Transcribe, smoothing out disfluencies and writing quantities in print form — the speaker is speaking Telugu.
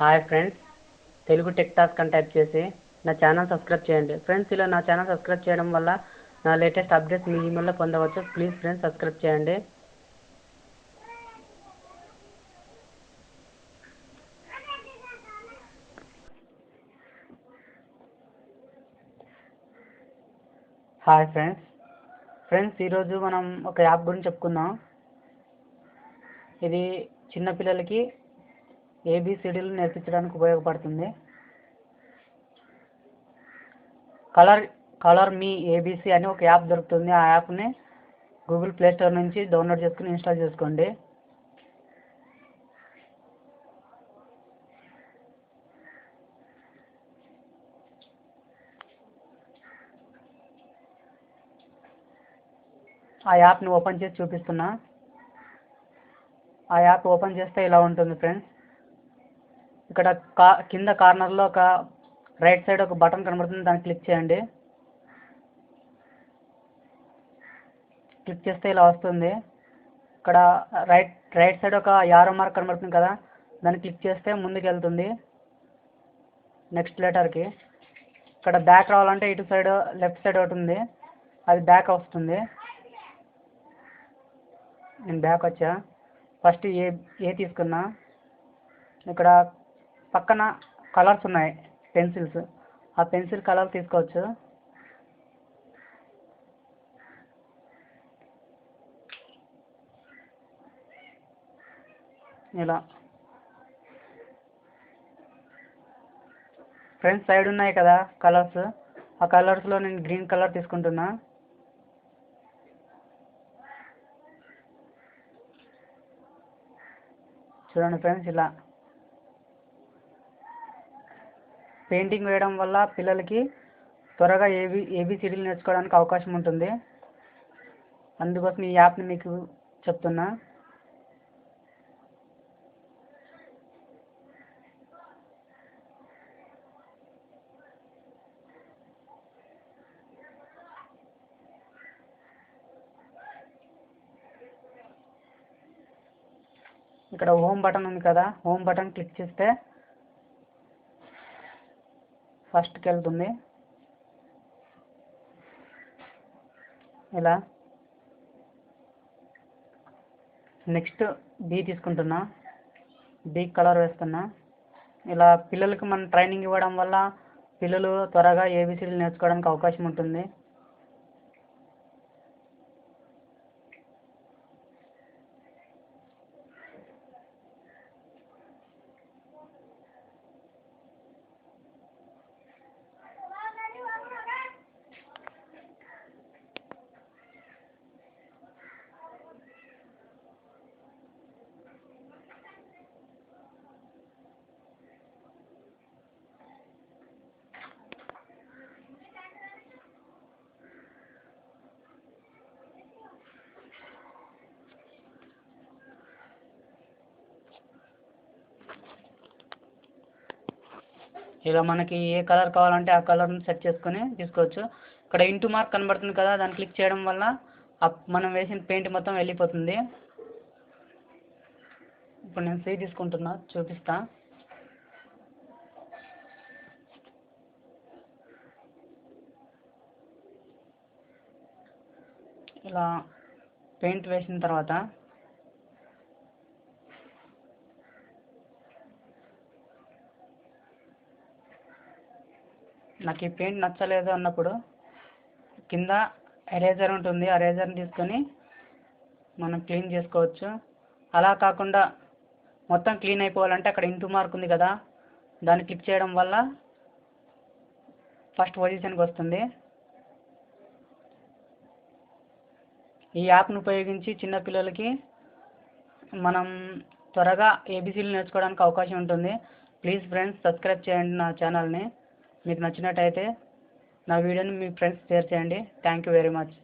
Hi friends, Telugu tech task అని టైప్ చేసి నా ఛానల్ సబ్స్క్రైబ్ చేయండి. ఫ్రెండ్స్, ఇలా నా ఛానల్ సబ్స్క్రైబ్ చేయడం వల్ల నా లేటెస్ట్ అప్డేట్స్ మీ ఈమెయిల్లో పొందవచ్చు. ప్లీజ్ ఫ్రెండ్స్ సబ్స్క్రైబ్ చేయండి. హాయ్ ఫ్రెండ్స్, ఈరోజు మనం ఒక యాప్ గురించి చెప్పుకుందాం. ఇది చిన్నపిల్లలకి ఏబిసిడీలు నేర్పించడానికి ఉపయోగపడుతుంది. కలర్ మీ ఏబిసి అని ఒక యాప్ దొరుకుతుంది. ఆ యాప్ని గూగుల్ ప్లే స్టోర్ నుంచి డౌన్లోడ్ చేసుకుని ఇన్స్టాల్ చేసుకోండి. ఆ యాప్ని ఓపెన్ చేసి చూపిస్తున్నా. ఆ యాప్ ఓపెన్ చేస్తే ఇలా ఉంటుంది ఫ్రెండ్స్. ఇక్కడ కింద కార్నర్లో ఒక రైట్ సైడ్ ఒక బటన్ కనబడుతుంది, దాన్ని క్లిక్ చేయండి. క్లిక్ చేస్తే ఇలా వస్తుంది. ఇక్కడ రైట్ సైడ్ ఒక యారో మార్క్ కనబడుతుంది కదా, దాన్ని క్లిక్ చేస్తే ముందుకు వెళ్తుంది నెక్స్ట్ లెటర్కి. ఇక్కడ బ్యాక్ రావాలంటే ఇటు సైడ్ లెఫ్ట్ సైడ్ ఒకటి ఉంది, అది బ్యాక్ వస్తుంది. నేను బ్యాక్ వచ్చా. ఫస్ట్ ఏ తీసుకున్నా. ఇక్కడ పక్కన కలర్స్ ఉన్నాయి, పెన్సిల్స్. ఆ పెన్సిల్ కలర్ తీసుకోవచ్చు. ఇలా ఫ్రంట్ సైడ్ ఉన్నాయి కదా కలర్స్, ఆ కలర్స్లో నేను గ్రీన్ కలర్ తీసుకుంటున్నా. చూడండి ఫ్రెండ్స్, ఇలా పెయింటింగ్ వేయడం వల్ల పిల్లలకి త్వరగా ఏబిసిడీలు నేర్చుకోవడానికి అవకాశం ఉంటుంది. అందుకోసం ఈ యాప్ని మీకు చెప్తున్నా. ఇక్కడ హోమ్ బటన్ ఉంది కదా, హోమ్ బటన్ క్లిక్ చేస్తే ఫస్ట్కి వెళ్తుంది. ఇలా నెక్స్ట్ బి తీసుకుంటున్నా. బి కలర్ వేస్తున్నా. ఇలా పిల్లలకి మనం ట్రైనింగ్ ఇవ్వడం వల్ల పిల్లలు త్వరగా ఏబిసిడీలు నేర్చుకోవడానికి అవకాశం ఉంటుంది. ఇలా మనకి ఏ కలర్ కావాలంటే ఆ కలర్ని సెట్ చేసుకొని తీసుకోవచ్చు. ఇక్కడ ఇంటూ మార్క్ కనబడుతుంది కదా, దాన్ని క్లిక్ చేయడం వల్ల మనం వేసిన పెయింట్ మొత్తం వెళ్ళిపోతుంది. ఇప్పుడు నేను సి తీసుకుంటున్నా, చూపిస్తా. ఇలా పెయింట్ వేసిన తర్వాత నాకు ఈ పెయింట్ నచ్చలేదు అన్నప్పుడు కింద ఎరేజర్ ఉంటుంది, ఆ ఎరేజర్ని తీసుకొని మనం క్లీన్ చేసుకోవచ్చు. అలా కాకుండా మొత్తం క్లీన్ అయిపోవాలంటే అక్కడ ఇంటూ మార్క్ ఉంది కదా, దాన్ని క్లిక్ చేయడం వల్ల ఫస్ట్ పొజిషన్కి వస్తుంది. ఈ యాప్ను ఉపయోగించి చిన్నపిల్లలకి మనం త్వరగా ఏబిసిడీలు నేర్చుకోవడానికి అవకాశం ఉంటుంది. ప్లీజ్ ఫ్రెండ్స్ సబ్స్క్రైబ్ చేయండి నా ఛానల్ని. మీకు నచ్చినట్టయితే నా వీడియోని మీ ఫ్రెండ్స్ షేర్ చేయండి. Thank you very much.